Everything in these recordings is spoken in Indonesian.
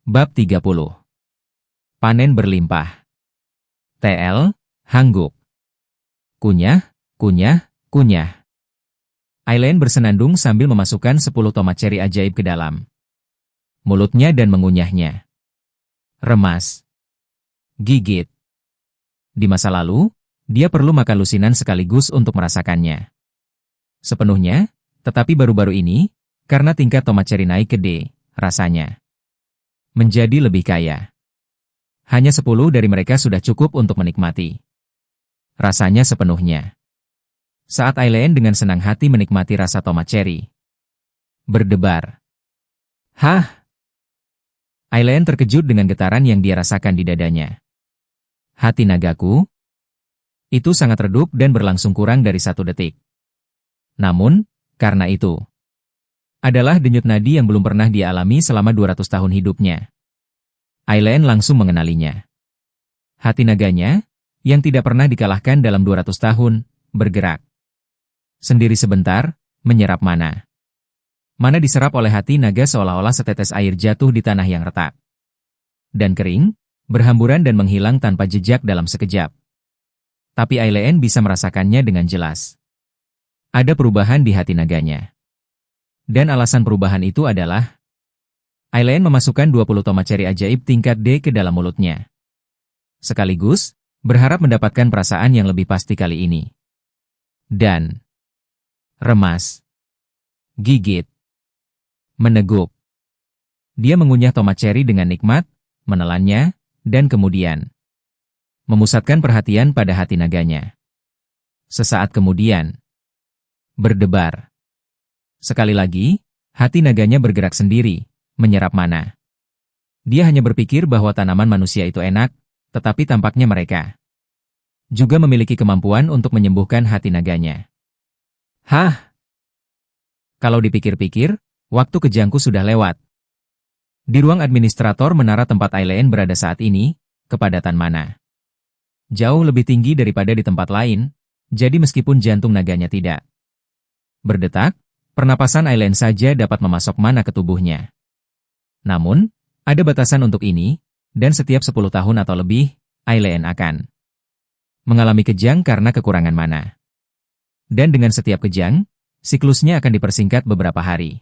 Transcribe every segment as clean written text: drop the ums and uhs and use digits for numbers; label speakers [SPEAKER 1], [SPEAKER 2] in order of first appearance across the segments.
[SPEAKER 1] Bab 30. Panen berlimpah. TL, Hangguk. Kunyah, kunyah, kunyah. Aileen bersenandung sambil memasukkan 10 tomat ceri ajaib ke dalam mulutnya dan mengunyahnya. Remas. Gigit. Di masa lalu, dia perlu makan lusinan sekaligus untuk merasakannya sepenuhnya, tetapi baru-baru ini, karena tingkat tomat ceri naik ke D, rasanya menjadi lebih kaya. Hanya 10 dari mereka sudah cukup untuk menikmati rasanya sepenuhnya. Saat Aileen dengan senang hati menikmati rasa tomat ceri berdebar. Hah? Aileen terkejut dengan getaran yang dia rasakan di dadanya. Hati nagaku? Itu sangat redup dan berlangsung kurang dari 1 detik. Namun, karena itu adalah denyut nadi yang belum pernah dia alami selama 200 tahun hidupnya. Aileen langsung mengenalinya. Hati naganya, yang tidak pernah dikalahkan dalam 200 tahun, bergerak sendiri sebentar, menyerap mana. Mana diserap oleh hati naga seolah-olah setetes air jatuh di tanah yang retak dan kering, berhamburan dan menghilang tanpa jejak dalam sekejap. Tapi Aileen bisa merasakannya dengan jelas. Ada perubahan di hati naganya. Dan alasan perubahan itu adalah Aileen memasukkan 20 tomat ceri ajaib tingkat D ke dalam mulutnya. Sekaligus, berharap mendapatkan perasaan yang lebih pasti kali ini. Dan remas. Gigit. Meneguk. Dia mengunyah tomat ceri dengan nikmat, menelannya, dan kemudian memusatkan perhatian pada hati naganya. Sesaat kemudian, berdebar. Sekali lagi, hati naganya bergerak sendiri, menyerap mana. Dia hanya berpikir bahwa tanaman manusia itu enak, tetapi tampaknya mereka juga memiliki kemampuan untuk menyembuhkan hati naganya. Hah? Kalau dipikir-pikir, waktu kejangku sudah lewat. Di ruang administrator menara tempat Aileen berada saat ini, kepadatan mana jauh lebih tinggi daripada di tempat lain, jadi meskipun jantung naganya tidak berdetak, pernapasan Aileen saja dapat memasok mana ke tubuhnya. Namun, ada batasan untuk ini, dan setiap 10 tahun atau lebih, Aileen akan mengalami kejang karena kekurangan mana. Dan dengan setiap kejang, siklusnya akan dipersingkat beberapa hari.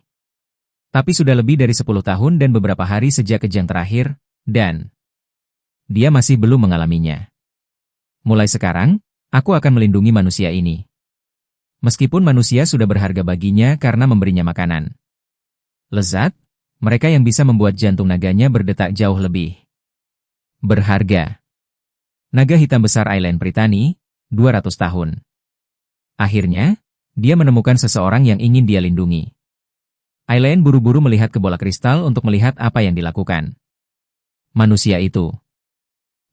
[SPEAKER 1] Tapi sudah lebih dari 10 tahun dan beberapa hari sejak kejang terakhir, dan dia masih belum mengalaminya. Mulai sekarang, aku akan melindungi manusia ini. Meskipun manusia sudah berharga baginya karena memberinya makanan lezat, mereka yang bisa membuat jantung naganya berdetak jauh lebih berharga. Naga hitam besar Aileen Pritani, 200 tahun. Akhirnya, dia menemukan seseorang yang ingin dia lindungi. Aileen buru-buru melihat ke bola kristal untuk melihat apa yang dilakukan manusia itu.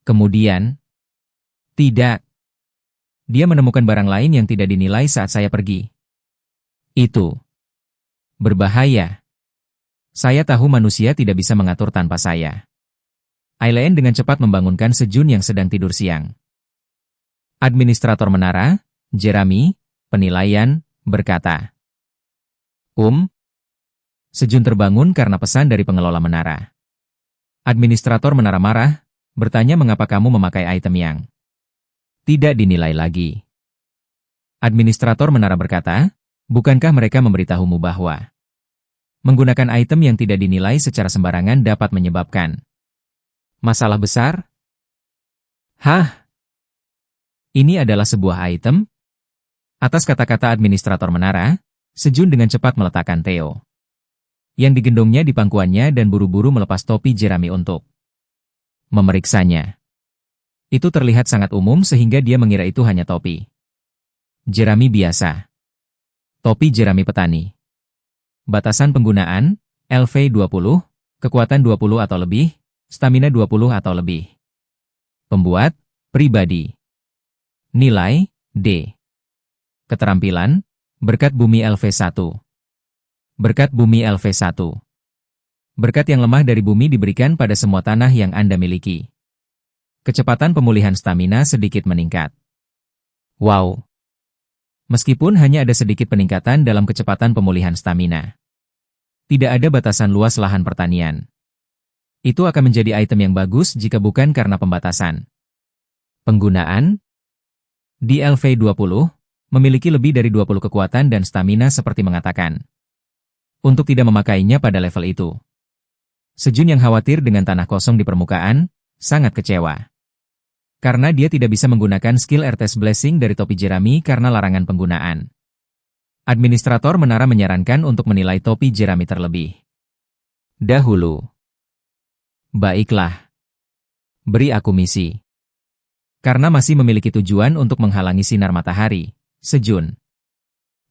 [SPEAKER 1] Kemudian, tidak. Dia menemukan barang lain yang tidak dinilai saat saya pergi. Itu berbahaya. Saya tahu manusia tidak bisa mengatur tanpa saya. Aileen dengan cepat membangunkan Sejun yang sedang tidur siang. Administrator menara, Jeremy, penilaian, berkata. Sejun terbangun karena pesan dari pengelola menara. Administrator menara marah, bertanya mengapa kamu memakai item yang tidak dinilai lagi. Administrator menara berkata, bukankah mereka memberitahumu bahwa menggunakan item yang tidak dinilai secara sembarangan dapat menyebabkan masalah besar? Hah? Ini adalah sebuah item? Atas kata-kata administrator menara, Sejun dengan cepat meletakkan Theo yang digendongnya di pangkuannya dan buru-buru melepas topi Jeremy untuk memeriksanya. Itu terlihat sangat umum sehingga dia mengira itu hanya topi Jeremy biasa. Topi Jeremy petani. Batasan penggunaan, LV20, kekuatan 20 atau lebih, stamina 20 atau lebih. Pembuat, pribadi. Nilai, D. Keterampilan, berkat bumi LV1. Berkat bumi LV1. Berkat yang lemah dari bumi diberikan pada semua tanah yang Anda miliki. Kecepatan pemulihan stamina sedikit meningkat. Wow! Meskipun hanya ada sedikit peningkatan dalam kecepatan pemulihan stamina, tidak ada batasan luas lahan pertanian Itu akan menjadi item yang bagus jika bukan karena pembatasan. Penggunaan di LV20 memiliki lebih dari 20 kekuatan dan stamina seperti mengatakan. Untuk tidak memakainya pada level itu. Sejun yang khawatir dengan tanah kosong di permukaan, sangat kecewa. Karena dia tidak bisa menggunakan skill RTS Blessing dari topi jerami karena larangan penggunaan. Administrator menara menyarankan untuk menilai topi jerami terlebih dahulu. Baiklah. Beri aku misi. Karena masih memiliki tujuan untuk menghalangi sinar matahari, Sejun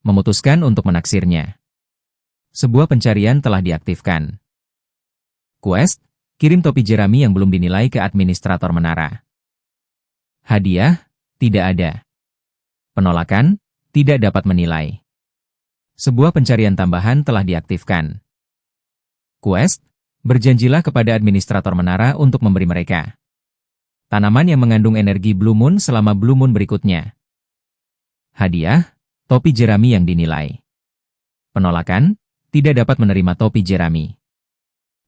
[SPEAKER 1] memutuskan untuk menaksirnya. Sebuah pencarian telah diaktifkan. Quest, kirim topi jerami yang belum dinilai ke administrator menara. Hadiah, tidak ada. Penolakan, tidak dapat menilai. Sebuah pencarian tambahan telah diaktifkan. Quest, berjanjilah kepada administrator menara untuk memberi mereka tanaman yang mengandung energi Blue Moon selama Blue Moon berikutnya. Hadiah, topi jerami yang dinilai. Penolakan, tidak dapat menerima topi jerami.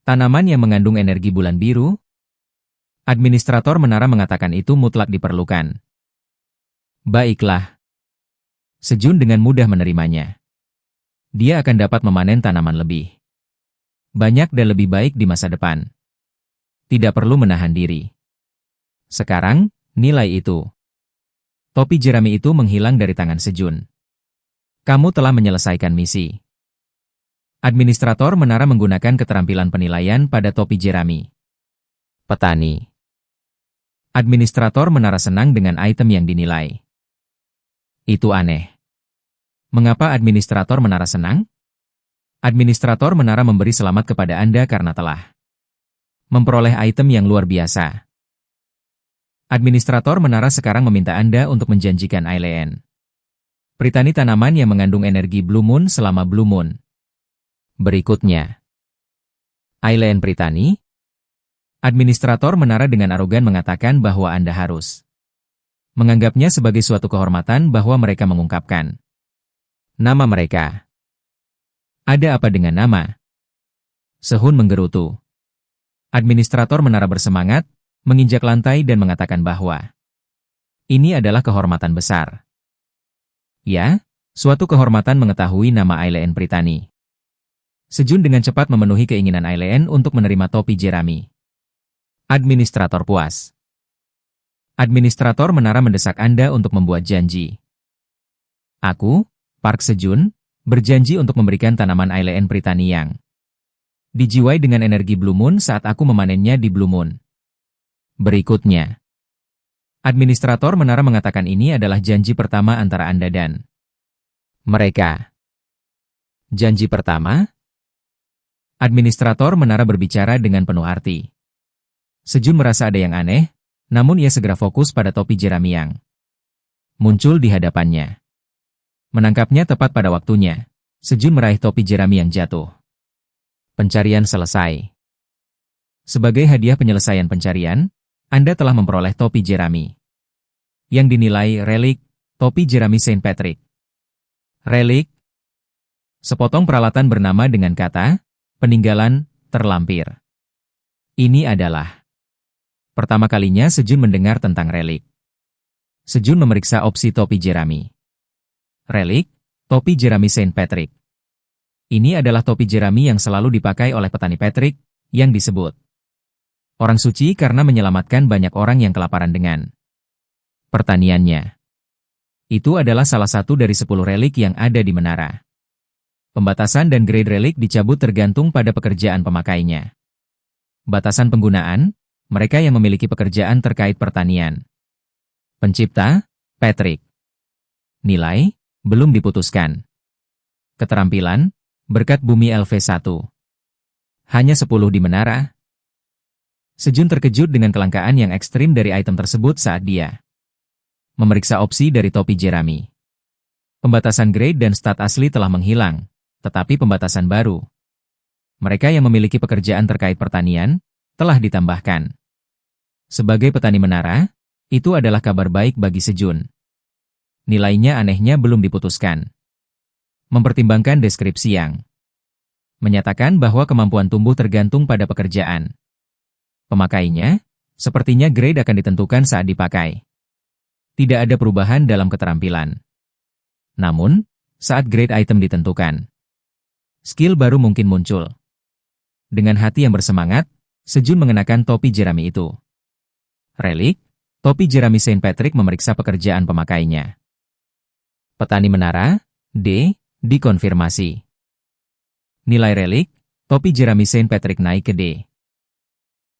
[SPEAKER 1] Tanaman yang mengandung energi bulan biru. Administrator menara mengatakan itu mutlak diperlukan. Baiklah. Sejun dengan mudah menerimanya. Dia akan dapat memanen tanaman lebih banyak dan lebih baik di masa depan. Tidak perlu menahan diri. Sekarang, nilai itu. Topi jerami itu menghilang dari tangan Sejun. Kamu telah menyelesaikan misi. Administrator menara menggunakan keterampilan penilaian pada topi jerami. Petani. Administrator menara senang dengan item yang dinilai. Itu aneh. Mengapa administrator menara senang? Administrator menara memberi selamat kepada Anda karena telah memperoleh item yang luar biasa. Administrator menara sekarang meminta Anda untuk menjanjikan Aileen Pritani tanaman yang mengandung energi Blue Moon selama Blue Moon berikutnya. Aileen Pritani? Administrator menara dengan arogan mengatakan bahwa Anda harus menganggapnya sebagai suatu kehormatan bahwa mereka mengungkapkan nama mereka. Ada apa dengan nama? Sehun menggerutu. Administrator menara bersemangat, menginjak lantai dan mengatakan bahwa ini adalah kehormatan besar. Ya, suatu kehormatan mengetahui nama Aileen Pritani. Sejun dengan cepat memenuhi keinginan Aileen untuk menerima topi jerami. Administrator puas. Administrator menara mendesak Anda untuk membuat janji. Aku, Park Sejun, berjanji untuk memberikan tanaman Aileen Pritani yang dijiwai dengan energi Blue Moon saat aku memanennya di Blue Moon berikutnya. Administrator menara mengatakan ini adalah janji pertama antara Anda dan mereka. Janji pertama? Administrator menara berbicara dengan penuh arti. Sejun merasa ada yang aneh, namun ia segera fokus pada topi jerami yang muncul di hadapannya. Menangkapnya tepat pada waktunya. Sejun meraih topi jerami yang jatuh. Pencarian selesai. Sebagai hadiah penyelesaian pencarian, Anda telah memperoleh topi jerami yang dinilai relik, topi jerami Saint Patrick. Relik, sepotong peralatan bernama dengan kata, peninggalan, terlampir. Ini adalah pertama kalinya Sejun mendengar tentang relik. Sejun memeriksa opsi topi jerami. Relik, topi jerami Saint Patrick. Ini adalah topi jerami yang selalu dipakai oleh petani Patrick, yang disebut orang suci karena menyelamatkan banyak orang yang kelaparan dengan pertaniannya. Itu adalah salah satu dari 10 relik yang ada di menara. Pembatasan dan grade relik dicabut tergantung pada pekerjaan pemakainya. Batasan penggunaan, mereka yang memiliki pekerjaan terkait pertanian. Pencipta, Patrick. Nilai, belum diputuskan. Keterampilan, berkat bumi LV1. Hanya 10 di menara. Sejun terkejut dengan kelangkaan yang ekstrim dari item tersebut saat dia memeriksa opsi dari topi jerami. Pembatasan grade dan stat asli telah menghilang, tetapi pembatasan baru. Mereka yang memiliki pekerjaan terkait pertanian, telah ditambahkan. Sebagai petani menara, itu adalah kabar baik bagi Sejun. Nilainya anehnya belum diputuskan. Mempertimbangkan deskripsi yang menyatakan bahwa kemampuan tumbuh tergantung pada pekerjaan. Pemakainya, sepertinya grade akan ditentukan saat dipakai. Tidak ada perubahan dalam keterampilan. Namun, saat grade item ditentukan, skill baru mungkin muncul. Dengan hati yang bersemangat, Sejun mengenakan topi jerami itu. Relik, topi jerami Saint Patrick memeriksa pekerjaan pemakainya. Petani menara, D, dikonfirmasi. Nilai relik, topi jerami Saint Patrick naik ke D.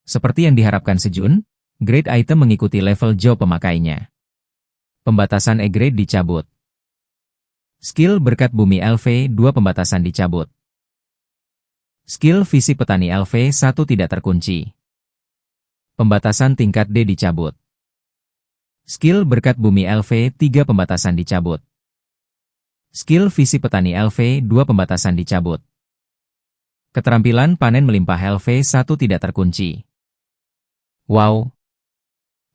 [SPEAKER 1] Seperti yang diharapkan Sejun, grade item mengikuti level job pemakainya. Pembatasan E-grade dicabut. Skill berkat bumi LV2 pembatasan dicabut. Skill fisik petani LV1 tidak terkunci. Pembatasan tingkat D dicabut. Skill berkat bumi LV3 pembatasan dicabut. Skill fisik petani LV2 pembatasan dicabut. Keterampilan panen melimpah LV1 tidak terkunci. Wow!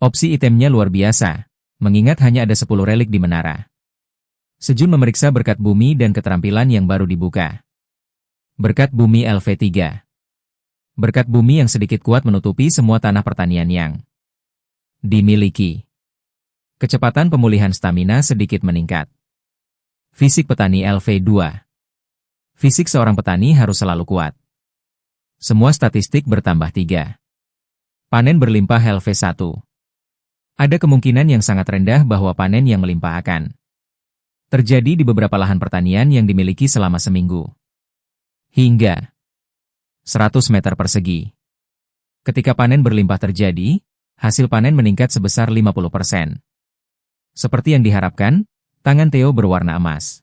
[SPEAKER 1] Opsi itemnya luar biasa, mengingat hanya ada 10 relik di menara. Sejun memeriksa berkat bumi dan keterampilan yang baru dibuka. Berkat bumi LV3. Berkat bumi yang sedikit kuat menutupi semua tanah pertanian yang dimiliki. Kecepatan pemulihan stamina sedikit meningkat. Fisik petani LV2. Fisik seorang petani harus selalu kuat. Semua statistik bertambah 3. Panen berlimpah LV1. Ada kemungkinan yang sangat rendah bahwa panen yang melimpah akan terjadi di beberapa lahan pertanian yang dimiliki selama seminggu. Hingga 100 meter persegi. Ketika panen berlimpah terjadi, hasil panen meningkat sebesar 50%. Seperti yang diharapkan, tangan Theo berwarna emas.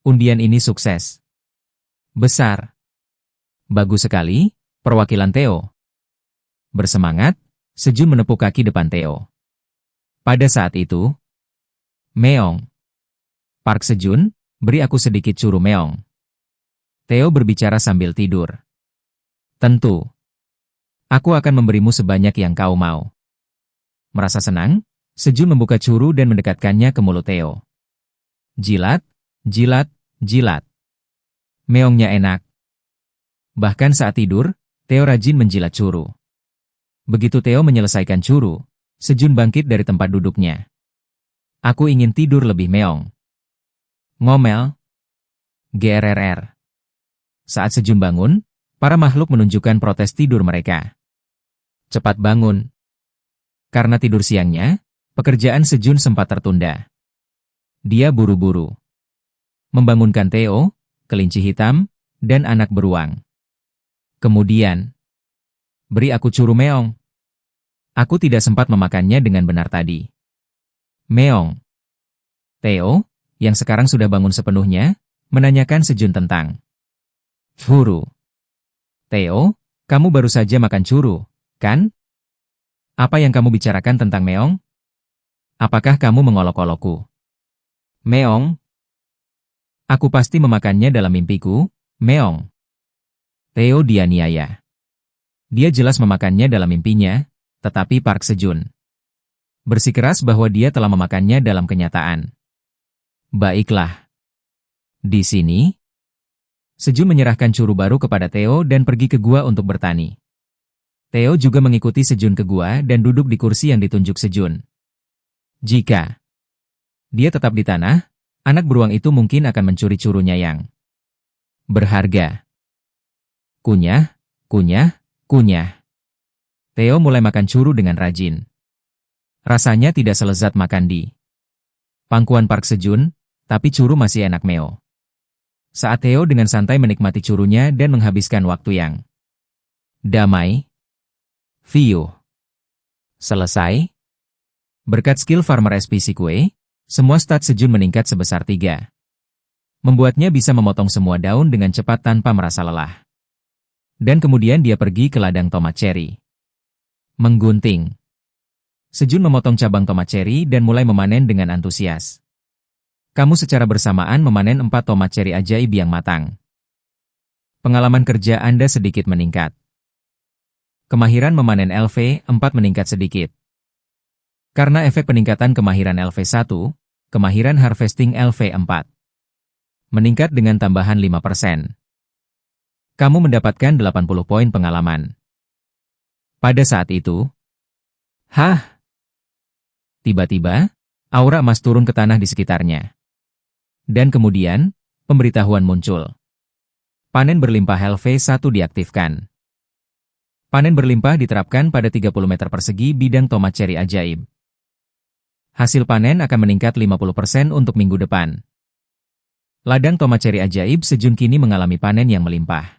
[SPEAKER 1] Undian ini sukses. Besar. Bagus sekali, perwakilan Theo. Bersemangat, Sejun menepuk kaki depan Theo. Pada saat itu, Meong. Park Sejun, beri aku sedikit curu Meong. Theo berbicara sambil tidur. Tentu. Aku akan memberimu sebanyak yang kau mau. Merasa senang, Sejun membuka curu dan mendekatkannya ke mulut Theo. Jilat, jilat, jilat. Meongnya enak. Bahkan saat tidur, Theo rajin menjilat curu. Begitu Theo menyelesaikan curu, Sejun bangkit dari tempat duduknya. Aku ingin tidur lebih meong. Ngomel. GRRR. Saat Sejun bangun, para makhluk menunjukkan protes tidur mereka. Cepat bangun. Karena tidur siangnya, pekerjaan Sejun sempat tertunda. Dia buru-buru membangunkan Theo, kelinci hitam, dan anak beruang. Kemudian, beri aku curu meong. Aku tidak sempat memakannya dengan benar tadi. Meong. Theo, yang sekarang sudah bangun sepenuhnya, menanyakan Sejun tentang curu. Theo, kamu baru saja makan curu, kan? Apa yang kamu bicarakan tentang meong? Apakah kamu mengolok-olokku? Meong. Aku pasti memakannya dalam mimpiku, meong. Theo dianiaya. Dia jelas memakannya dalam mimpinya, tetapi Park Sejun bersikeras bahwa dia telah memakannya dalam kenyataan. Baiklah. Di sini, Sejun menyerahkan curu baru kepada Theo dan pergi ke gua untuk bertani. Theo juga mengikuti Sejun ke gua dan duduk di kursi yang ditunjuk Sejun. Jika dia tetap di tanah, anak beruang itu mungkin akan mencuri curunya yang berharga. Kunyah, kunyah, kunyah. Theo mulai makan curu dengan rajin. Rasanya tidak selezat makan di pangkuan Park Sejun, tapi curu masih enak meo. Saat Theo dengan santai menikmati curunya dan menghabiskan waktu yang damai. View. Selesai. Berkat skill Farmer SPC Kue, semua stat Sejun meningkat sebesar 3. Membuatnya bisa memotong semua daun dengan cepat tanpa merasa lelah. Dan kemudian dia pergi ke ladang tomat cherry. Menggunting. Sejun memotong cabang tomat cherry dan mulai memanen dengan antusias. Kamu secara bersamaan memanen 4 tomat cherry ajaib yang matang. Pengalaman kerja Anda sedikit meningkat. Kemahiran memanen LV4 meningkat sedikit. Karena efek peningkatan kemahiran LV1, kemahiran harvesting LV4 meningkat dengan tambahan 5%. Kamu mendapatkan 80 poin pengalaman. Pada saat itu, hah! Tiba-tiba, aura emas turun ke tanah di sekitarnya. Dan kemudian, pemberitahuan muncul. Panen berlimpah LV1 diaktifkan. Panen berlimpah diterapkan pada 30 meter persegi bidang tomat ceri ajaib. Hasil panen akan meningkat 50% untuk minggu depan. Ladang tomat ceri ajaib Sejun kini mengalami panen yang melimpah.